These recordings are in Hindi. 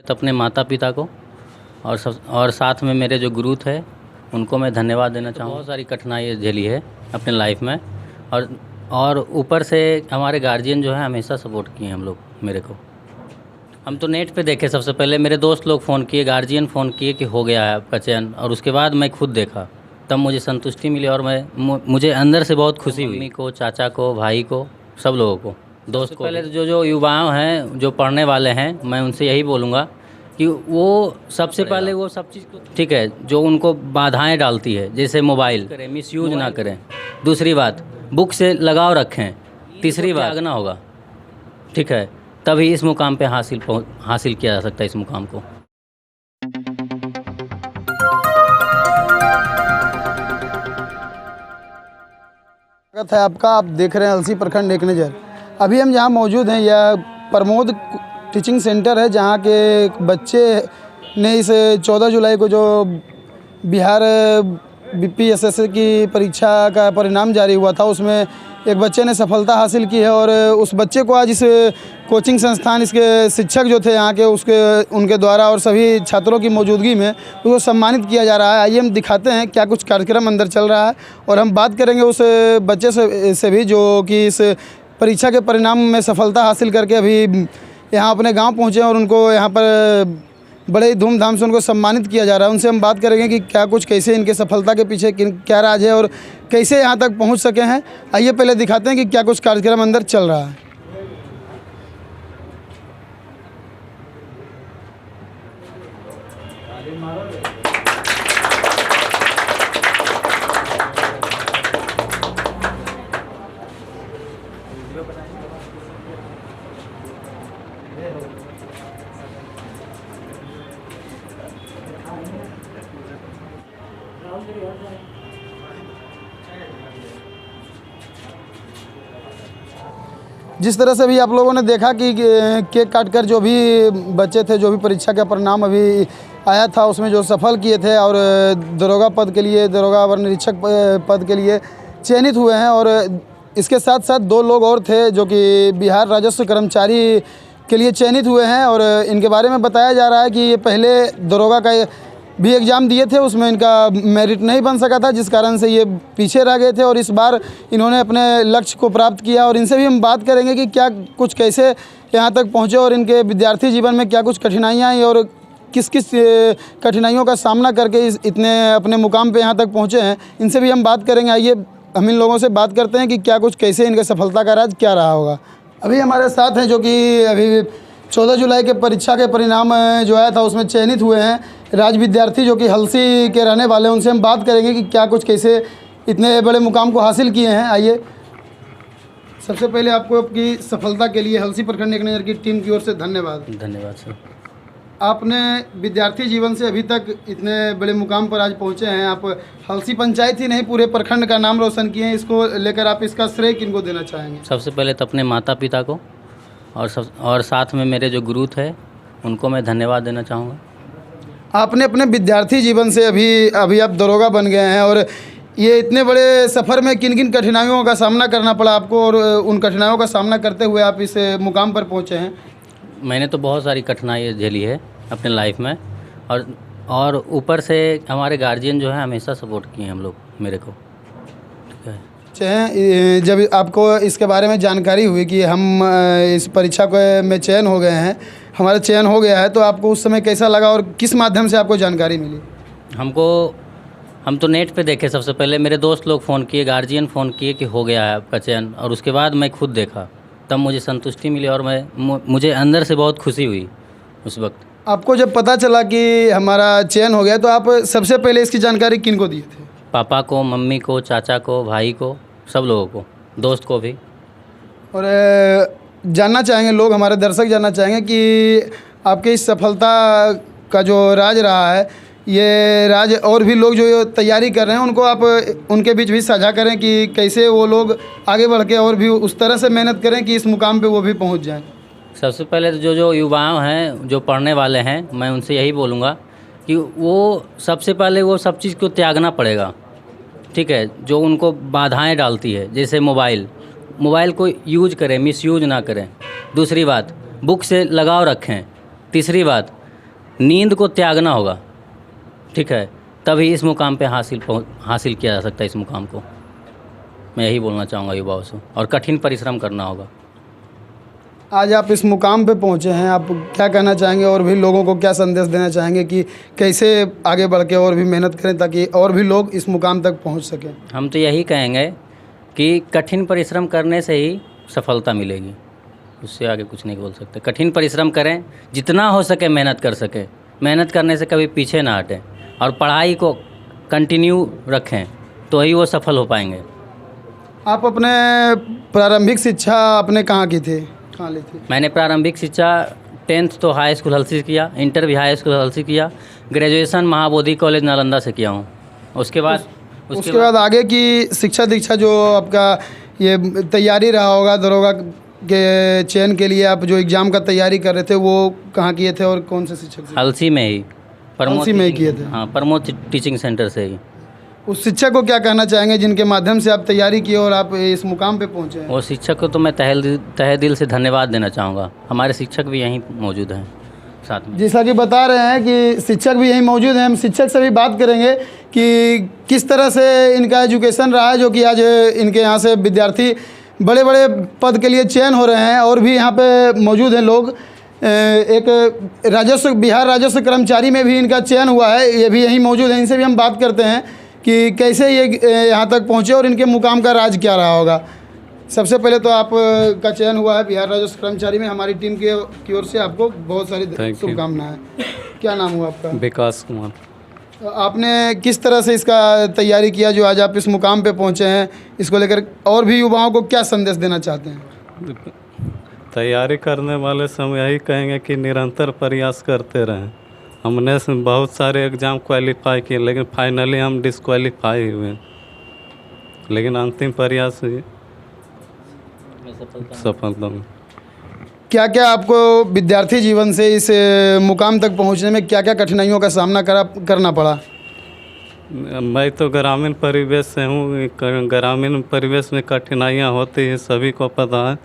तो अपने माता पिता को और साथ में मेरे जो गुरु थे उनको मैं धन्यवाद देना चाहूँगा। बहुत सारी कठिनाई झेली है अपने लाइफ में और ऊपर से हमारे गार्जियन जो है हमेशा सपोर्ट किए हम लोग मेरे को। हम तो नेट पे देखे, सबसे पहले मेरे दोस्त लोग फ़ोन किए, गार्जियन फ़ोन किए कि हो गया है आपका चयन, और उसके बाद मैं खुद देखा, तब मुझे संतुष्टि मिली और मुझे अंदर से बहुत खुशी हुई। मम्मी को, चाचा को, भाई को, सब लोगों को, दोस्त को। पहले जो युवाओं हैं, जो पढ़ने वाले हैं, मैं उनसे यही बोलूँगा कि वो सबसे पहले वो सब चीज़ को, ठीक है, जो उनको बाधाएं डालती है जैसे मोबाइल करें, मिसयूज ना करें। दूसरी बात, बुक से लगाव रखें। तीसरी बात, त्यागना होगा, ठीक है, तभी इस मुकाम पे हासिल किया जा सकता है इस मुकाम को। स्वागत है आपका। आप देख रहे हैं अलसी प्रखंड एक नज़र। अभी हम जहाँ मौजूद हैं यह प्रमोद टीचिंग सेंटर है, जहाँ के बच्चे ने इस 14 जुलाई को जो बिहार बीपीएसएससी की परीक्षा का परिणाम जारी हुआ था, उसमें एक बच्चे ने सफलता हासिल की है और उस बच्चे को आज इस कोचिंग संस्थान, इसके शिक्षक जो थे यहाँ के, उनके द्वारा और सभी छात्रों की मौजूदगी में उसको सम्मानित किया जा रहा है। आइए हम दिखाते हैं क्या कुछ कार्यक्रम अंदर चल रहा है और हम बात करेंगे उस बच्चे से भी जो कि इस परीक्षा के परिणाम में सफलता हासिल करके अभी यहाँ अपने गाँव पहुँचे और उनको यहाँ पर बड़े ही धूमधाम से उनको सम्मानित किया जा रहा है। उनसे हम बात करेंगे कि क्या कुछ, कैसे इनके सफलता के पीछे क्या राज है और कैसे यहाँ तक पहुँच सके हैं। आइए पहले दिखाते हैं कि क्या कुछ कार्यक्रम अंदर चल रहा है। जिस तरह से भी आप लोगों ने देखा कि केक काटकर जो भी बच्चे थे, जो भी परीक्षा का परिणाम अभी आया था, उसमें जो सफल किए थे और दरोगा पद के लिए, दरोगा व निरीक्षक पद के लिए चयनित हुए हैं। और इसके साथ साथ 2 लोग और थे जो कि बिहार राजस्व कर्मचारी के लिए चयनित हुए हैं और इनके बारे में बताया जा रहा है कि ये पहले दरोगा का भी एग्ज़ाम दिए थे, उसमें इनका मेरिट नहीं बन सका था, जिस कारण से ये पीछे रह गए थे और इस बार इन्होंने अपने लक्ष्य को प्राप्त किया। और इनसे भी हम बात करेंगे कि क्या कुछ, कैसे यहाँ तक पहुँचे और इनके विद्यार्थी जीवन में क्या कुछ कठिनाइयाँ आई और किस किस कठिनाइयों का सामना करके इतने अपने मुकाम पे यहाँ तक पहुँचे हैं। इनसे भी हम बात करेंगे। आइए हम इन लोगों से बात करते हैं कि क्या कुछ, कैसे इनके सफलता का राज क्या रहा होगा। अभी हमारे साथ हैं जो कि अभी 14 जुलाई के परीक्षा के परिणाम जो आया था उसमें चयनित हुए हैं राज विद्यार्थी जो कि हलसी के रहने वाले हैं। उनसे हम बात करेंगे कि क्या कुछ, कैसे इतने बड़े मुकाम को हासिल किए हैं। आइए, सबसे पहले आपको आपकी सफलता के लिए हलसी प्रखंड एक नज़र की टीम की ओर से धन्यवाद। धन्यवाद सर। आपने विद्यार्थी जीवन से अभी तक इतने बड़े मुकाम पर आज पहुंचे हैं। आप हलसी पंचायत ही नहीं, पूरे प्रखंड का नाम रोशन किए हैं। इसको लेकर आप इसका श्रेय किनको देना चाहेंगे? सबसे पहले तो अपने माता पिता को और साथ में मेरे जो गुरु थे उनको मैं धन्यवाद देना चाहूँगा। आपने अपने विद्यार्थी जीवन से अभी आप दरोगा बन गए हैं और ये इतने बड़े सफ़र में किन किन कठिनाइयों का सामना करना पड़ा आपको और उन कठिनाइयों का सामना करते हुए आप इस मुकाम पर पहुँचे हैं? मैंने तो बहुत सारी कठिनाई झेली है अपने लाइफ में और ऊपर से हमारे गार्जियन जो है हमेशा सपोर्ट किए हम लोग मेरे को, ठीक है। जब आपको इसके बारे में जानकारी हुई कि हम इस परीक्षा में चयन हो गए हैं, हमारा चयन हो गया है, तो आपको उस समय कैसा लगा और किस माध्यम से आपको जानकारी मिली? हम तो नेट पे देखे, सबसे पहले मेरे दोस्त लोग फ़ोन किए, गार्जियन फ़ोन किए कि हो गया है आपका चयन, और उसके बाद मैं खुद देखा, तब मुझे संतुष्टि मिली और मुझे अंदर से बहुत खुशी हुई उस वक्त। आपको जब पता चला कि हमारा चयन हो गया तो आप सबसे पहले इसकी जानकारी किन को दिए थे? पापा को, मम्मी को, चाचा को, भाई को, सब लोगों को, दोस्त को भी। और जानना चाहेंगे, लोग हमारे दर्शक जानना चाहेंगे कि आपके इस सफलता का जो राज रहा है, ये राज और भी लोग जो तैयारी कर रहे हैं उनको आप उनके बीच भी साझा करें कि कैसे वो लोग आगे बढ़ के और भी उस तरह से मेहनत करें कि इस मुकाम पे वो भी पहुंच जाएं। सबसे पहले तो जो युवाओं हैं, जो पढ़ने वाले हैं, मैं उनसे यही बोलूँगा कि वो सबसे पहले वो सब चीज़ को त्यागना पड़ेगा, ठीक है, जो उनको बाधाएं डालती है जैसे मोबाइल को यूज करें, मिसयूज ना करें। दूसरी बात, बुक से लगाव रखें। तीसरी बात, नींद को त्यागना होगा, ठीक है, तभी इस मुकाम पे हासिल किया जा सकता है। इस मुकाम को मैं यही बोलना चाहूँगा युवाओं से, और कठिन परिश्रम करना होगा। आज आप इस मुकाम पे पहुँचे हैं, आप क्या कहना चाहेंगे और भी लोगों को क्या संदेश देना चाहेंगे कि कैसे आगे बढ़ के और भी मेहनत करें ताकि और भी लोग इस मुकाम तक पहुँच सकें? हम तो यही कहेंगे कि कठिन परिश्रम करने से ही सफलता मिलेगी, उससे आगे कुछ नहीं बोल सकते। कठिन परिश्रम करें, जितना हो सके मेहनत कर सके, मेहनत करने से कभी पीछे ना हटें, और पढ़ाई को कंटिन्यू रखें, तो ही वो सफल हो पाएंगे। आप अपने प्रारंभिक शिक्षा आपने कहाँ की थी, कहाँ ली थी? मैंने प्रारंभिक शिक्षा 10th तो हाई स्कूल हल्सी किया, इंटर भी हाई स्कूल हल्सी किया, ग्रेजुएशन महाबोधि कॉलेज नालंदा से किया हूँ। उसके बाद आगे की शिक्षा दीक्षा जो आपका ये तैयारी रहा होगा दरोगा के चयन के लिए, आप जो एग्ज़ाम का तैयारी कर रहे थे वो कहाँ किए थे और कौन से शिक्षक से? हल्सी में ही, हल्सी में ही किए थे? हाँ, प्रमोद टीचिंग सेंटर से ही। उस शिक्षक को क्या कहना चाहेंगे जिनके माध्यम से आप तैयारी किए और आप इस मुकाम पे पहुँचे हैं? वो शिक्षक को तो मैं तहे दिल से धन्यवाद देना चाहूँगा। हमारे शिक्षक भी यहीं मौजूद हैं साथ में। जैसा कि बता रहे हैं कि शिक्षक भी यहीं मौजूद हैं, हम शिक्षक से भी बात करेंगे कि किस तरह से इनका एजुकेशन रहा है, जो कि आज इनके यहाँ से विद्यार्थी बड़े बड़े पद के लिए चयन हो रहे हैं। और भी यहाँ पे मौजूद हैं लोग, एक बिहार राजस्व कर्मचारी में भी इनका चयन हुआ है, ये भी यहीं मौजूद है। इनसे भी हम बात करते हैं कि कैसे ये यहाँ तक पहुँचे और इनके मुकाम का राज क्या रहा होगा। सबसे पहले तो आप का चयन हुआ है बिहार राजस्व कर्मचारी में, हमारी टीम की ओर से आपको बहुत सारी शुभकामनाएं। क्या नाम हुआ आपका? विकास कुमार। आपने किस तरह से इसका तैयारी किया जो आज आप इस मुकाम पे पहुँचे हैं, इसको लेकर और भी युवाओं को क्या संदेश देना चाहते हैं? तैयारी करने वाले से हम यही कहेंगे कि निरंतर प्रयास करते रहें। हमने बहुत सारे एग्ज़ाम क्वालिफाई किए, लेकिन फाइनली हम डिस्क्वालीफाई हुए, लेकिन अंतिम प्रयास सफलता में। क्या क्या आपको विद्यार्थी जीवन से इस मुकाम तक पहुंचने में क्या क्या कठिनाइयों का सामना करना पड़ा? मैं तो ग्रामीण परिवेश से हूँ, ग्रामीण परिवेश में कठिनाइयाँ होती हैं, सभी को पता है।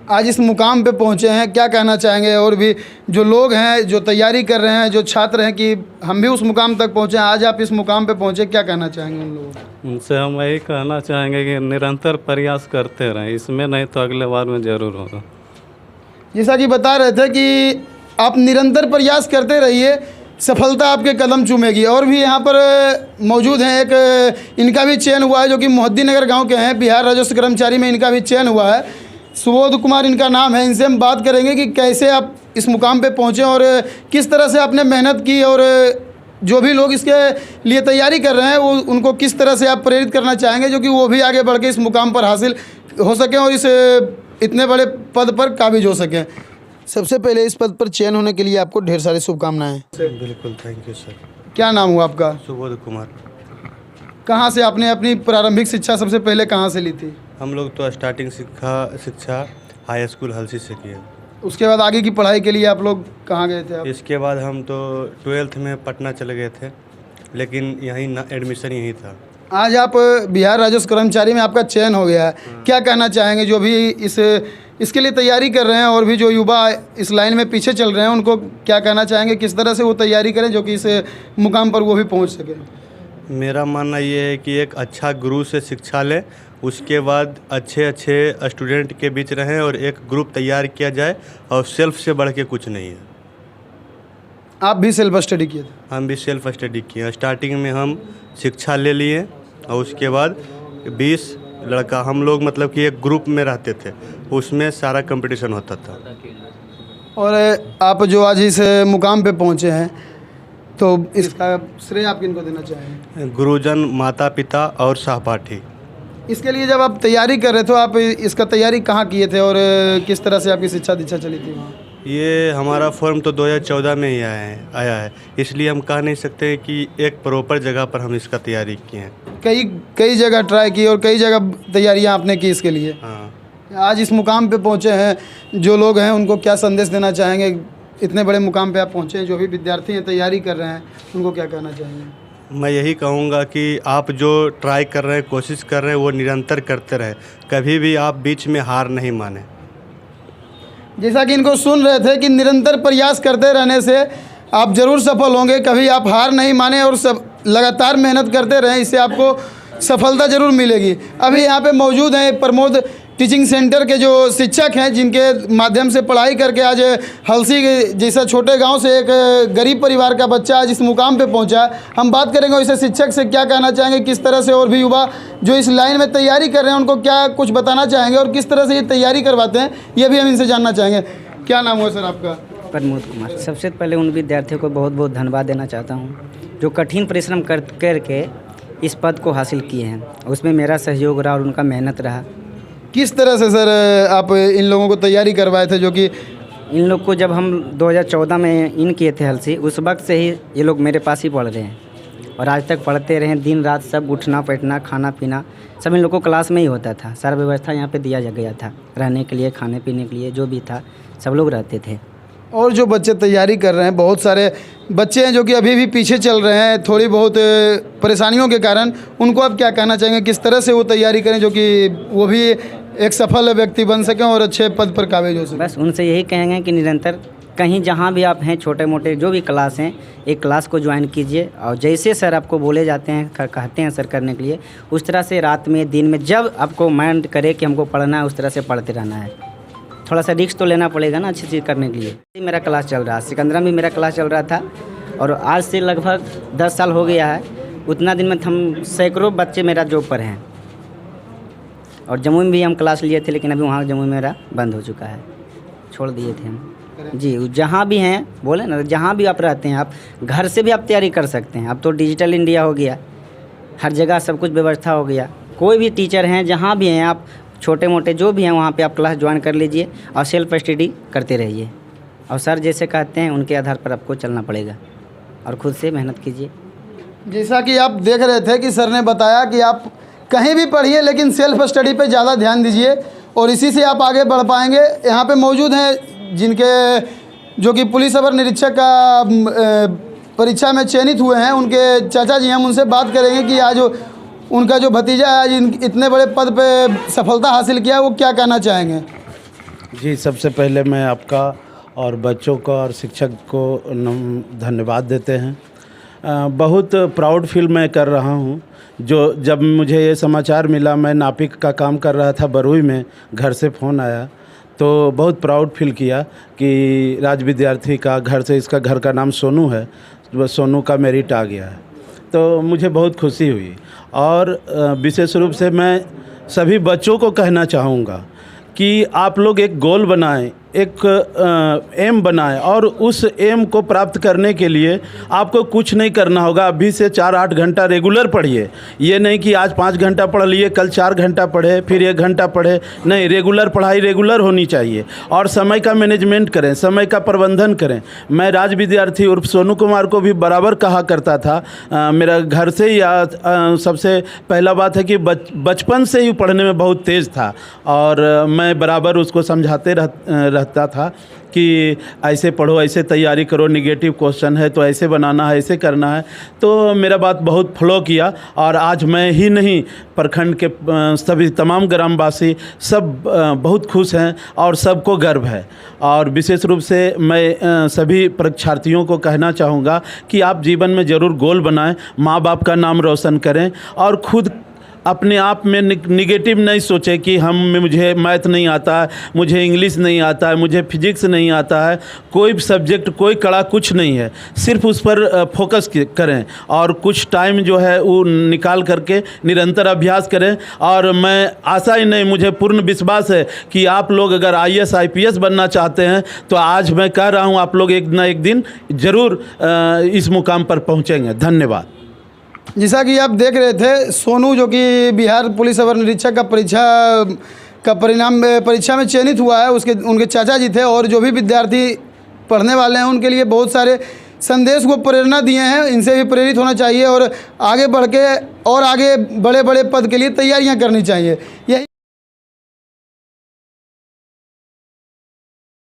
आज इस मुकाम पे पहुंचे हैं, क्या कहना चाहेंगे और भी जो लोग हैं जो तैयारी कर रहे हैं, जो छात्र हैं कि हम भी उस मुकाम तक पहुंचे, आज आप इस मुकाम पे पहुंचे, क्या कहना चाहेंगे उन लोगों को? उनसे हम यही कहना चाहेंगे कि निरंतर प्रयास करते रहें, इसमें नहीं तो अगले बार में ज़रूर होगा। जैसा कि बता रहे थे कि आप निरंतर प्रयास करते रहिए, सफलता आपके कदम चूमेगी। और भी यहाँ पर मौजूद हैं, एक इनका भी चयन हुआ है जो कि मोहद्दीनगर गांव के हैं, बिहार राजस्व कर्मचारी में इनका भी चयन हुआ है, सुबोध कुमार इनका नाम है। इनसे हम बात करेंगे कि कैसे आप इस मुकाम पे पहुँचे और किस तरह से आपने मेहनत की, और जो भी लोग इसके लिए तैयारी कर रहे हैं वो उनको किस तरह से आप प्रेरित करना चाहेंगे जो कि वो भी आगे बढ़ के इस मुकाम पर हासिल हो सकें और इस इतने बड़े पद पर काबिज हो सकें। सबसे पहले इस पद पर चयन होने के लिए आपको ढेर सारी शुभकामनाएं। बिल्कुल, थैंक यू सर। क्या नाम हुआ आपका? सुबोध कुमार। कहाँ से आपने अपनी प्रारंभिक शिक्षा सबसे पहले कहाँ से ली थी? हम लोग तो स्टार्टिंग शिक्षा हाई स्कूल हल्सी से किए। उसके बाद आगे की पढ़ाई के लिए आप लोग कहाँ गए थे आप? इसके बाद हम तो 12th में पटना चले गए थे, लेकिन यहीं ना एडमिशन यहीं था। आज आप बिहार राजस्व कर्मचारी में आपका चयन हो गया है, क्या कहना चाहेंगे जो भी इसके लिए तैयारी कर रहे हैं और भी जो युवा इस लाइन में पीछे चल रहे हैं उनको क्या कहना चाहेंगे, किस तरह से वो तैयारी करें जो कि इस मुकाम पर वो भी पहुंच सके? मेरा मानना ये है कि एक अच्छा गुरु से शिक्षा लें, उसके बाद अच्छे स्टूडेंट के बीच रहें और एक ग्रुप तैयार किया जाए, और सेल्फ से बढ़ के कुछ नहीं है। आप भी सेल्फ स्टडी किए थे? हम भी सेल्फ स्टडी किए। स्टार्टिंग में हम शिक्षा ले लिए और उसके बाद 20 लड़का हम लोग मतलब कि एक ग्रुप में रहते थे, उसमें सारा कंपटीशन होता था। और आप जो आज इस मुकाम पे पहुंचे हैं तो इसका श्रेय आप किनको देना चाहेंगे? गुरुजन, माता पिता और सहपाठी। इसके लिए जब आप तैयारी कर रहे थे, आप इसका तैयारी कहाँ किए थे और किस तरह से आपकी शिक्षा दीक्षा चली थी वहाँ? ये हमारा फॉर्म तो 2014 में ही आया है, इसलिए हम कह नहीं सकते कि एक प्रॉपर जगह पर हम इसका तैयारी किए हैं। कई जगह ट्राई की और कई जगह तैयारियाँ आपने की इसके लिए। हाँ। आज इस मुकाम पे पहुँचे हैं, जो लोग हैं उनको क्या संदेश देना चाहेंगे? इतने बड़े मुकाम पे आप पहुँचे हैं, जो भी विद्यार्थी हैं तैयारी कर रहे हैं, उनको क्या कहना चाहेंगे? मैं यही कहूँगा कि आप जो ट्राई कर रहे हैं, कोशिश कर रहे हैं, वो निरंतर करते रहें, कभी भी आप बीच में हार नहीं माने। जैसा कि इनको सुन रहे थे कि निरंतर प्रयास करते रहने से आप ज़रूर सफल होंगे। कभी आप हार नहीं माने और सब लगातार मेहनत करते रहें, इससे आपको सफलता ज़रूर मिलेगी। अभी यहाँ पे मौजूद हैं प्रमोद टीचिंग सेंटर के जो शिक्षक हैं, जिनके माध्यम से पढ़ाई करके आज हलसी जैसा छोटे गांव से एक गरीब परिवार का बच्चा आज इस मुकाम पे पहुंचा। हम बात करेंगे वैसे शिक्षक से, क्या कहना चाहेंगे, किस तरह से और भी युवा जो इस लाइन में तैयारी कर रहे हैं उनको क्या कुछ बताना चाहेंगे और किस तरह से ये तैयारी करवाते हैं, ये भी हम इनसे जानना चाहेंगे। क्या नाम हुआ सर आपका? प्रमोद कुमार। सबसे पहले उन विद्यार्थियों को बहुत बहुत धन्यवाद देना चाहता हूँ जो कठिन परिश्रम करके इस पद को हासिल किए हैं। उसमें मेरा सहयोग रहा और उनका मेहनत रहा। किस तरह से सर आप इन लोगों को तैयारी करवाए थे? जो कि इन लोग को जब हम 2014 में इन किए थे हलसी, उस वक्त से ही ये लोग मेरे पास ही पढ़ रहे हैं और आज तक पढ़ते रहे। दिन रात सब उठना बैठना खाना पीना सब इन लोग को क्लास में ही होता था। सारा व्यवस्था यहाँ पे दिया गया था, रहने के लिए खाने पीने के लिए जो भी था सब लोग रहते थे। और जो बच्चे तैयारी कर रहे हैं, बहुत सारे बच्चे हैं जो कि अभी भी पीछे चल रहे हैं थोड़ी बहुत परेशानियों के कारण, उनको आप क्या कहना चाहेंगे? किस तरह से वो तैयारी करें जो कि वो भी एक सफल व्यक्ति बन सकें और अच्छे पद पर काबिज हो सकें? बस उनसे यही कहेंगे कि निरंतर कहीं जहाँ भी आप हैं, छोटे मोटे जो भी क्लास हैं, एक क्लास को ज्वाइन कीजिए और जैसे सर आपको बोले जाते हैं, कहते हैं सर करने के लिए, उस तरह से रात में दिन में जब आपको माइंड करे कि हमको पढ़ना है, उस तरह से पढ़ते रहना है। थोड़ा सा रिस्क तो लेना पड़ेगा ना अच्छी चीज़ करने के लिए। मेरा क्लास चल रहा है, सिकंदरा में मेरा क्लास चल रहा था और आज से लगभग 10 साल हो गया है। उतना दिन में हम सैकड़ों बच्चे मेरा जॉब पर हैं और जम्मू में भी हम क्लास लिए थे, लेकिन अभी वहाँ जम्मू में मेरा बंद हो चुका है, छोड़ दिए थे हम। जी, जहाँ भी हैं बोले ना, जहाँ भी आप रहते हैं, आप घर से भी आप तैयारी कर सकते हैं। अब तो डिजिटल इंडिया हो गया, हर जगह सब कुछ व्यवस्था हो गया। कोई भी टीचर हैं, जहाँ भी हैं आप, छोटे मोटे जो भी हैं, वहाँ पे आप क्लास ज्वाइन कर लीजिए और सेल्फ स्टडी करते रहिए और सर जैसे कहते हैं उनके आधार पर आपको चलना पड़ेगा और खुद से मेहनत कीजिए। जैसा कि आप देख रहे थे कि सर ने बताया कि आप कहीं भी पढ़िए लेकिन सेल्फ स्टडी पे ज़्यादा ध्यान दीजिए और इसी से आप आगे बढ़ पाएंगे। यहाँ पे मौजूद हैं जिनके जो कि पुलिस अवर निरीक्षक का परीक्षा में चयनित हुए हैं, उनके चाचा जी, हम उनसे बात करेंगे कि आज उनका जो भतीजा है आज इतने बड़े पद पे सफलता हासिल किया, वो क्या कहना चाहेंगे? जी, सबसे पहले मैं आपका और बच्चों का और शिक्षक को धन्यवाद देते हैं। बहुत प्राउड फील मैं कर रहा हूँ। जब मुझे ये समाचार मिला, मैं नापिक का काम कर रहा था बरुई में, घर से फ़ोन आया तो बहुत प्राउड फील किया कि राज विद्यार्थी का घर से, इसका घर का नाम सोनू है, सोनू का मेरिट आ गया है, तो मुझे बहुत खुशी हुई। और विशेष रूप से मैं सभी बच्चों को कहना चाहूँगा कि आप लोग एक गोल बनाएं, एक एम बनाएं और उस एम को प्राप्त करने के लिए आपको कुछ नहीं करना होगा। अभी से 4-8 घंटा रेगुलर पढ़िए। ये नहीं कि आज 5 घंटा पढ़ लिए, कल 4 घंटा पढ़े, फिर 1 घंटा पढ़े। नहीं, रेगुलर पढ़ाई रेगुलर होनी चाहिए और समय का मैनेजमेंट करें, समय का प्रबंधन करें। मैं राज विद्यार्थी उर्फ सोनू कुमार को भी बराबर कहा करता था। मेरा घर से ही सबसे पहला बात है कि बचपन से ही पढ़ने में बहुत तेज़ था और मैं बराबर उसको समझाते रहता था कि ऐसे पढ़ो, ऐसे तैयारी करो, नेगेटिव क्वेश्चन है तो ऐसे बनाना है, ऐसे करना है। तो मेरा बात बहुत फॉलो किया और आज मैं ही नहीं, प्रखंड के सभी तमाम ग्रामवासी सब बहुत खुश हैं और सबको गर्व है। और विशेष रूप से मैं सभी परीक्षार्थियों को कहना चाहूँगा कि आप जीवन में ज़रूर गोल बनाएं, माँ बाप का नाम रोशन करें और खुद अपने आप में निगेटिव नहीं सोचें कि मुझे मैथ नहीं आता है, मुझे इंग्लिश नहीं आता है, मुझे फिजिक्स नहीं आता है। कोई सब्जेक्ट, कोई कड़ा कुछ नहीं है, सिर्फ उस पर फोकस करें और कुछ टाइम जो है वो निकाल करके निरंतर अभ्यास करें। और मैं आशा ही नहीं, मुझे पूर्ण विश्वास है कि आप लोग अगर IAS IPS बनना चाहते हैं तो आज मैं कह रहा हूँ आप लोग एक न एक दिन ज़रूर इस मुकाम पर पहुँचेंगे। धन्यवाद। जैसा कि आप देख रहे थे, सोनू जो कि बिहार पुलिस अवर निरीक्षक का परीक्षा में चयनित हुआ है, उनके चाचा जी थे और जो भी विद्यार्थी पढ़ने वाले हैं उनके लिए बहुत सारे संदेश को प्रेरणा दिए हैं। इनसे भी प्रेरित होना चाहिए और आगे बढ़ के और आगे बड़े बड़े पद के लिए तैयारियां करनी चाहिए। यही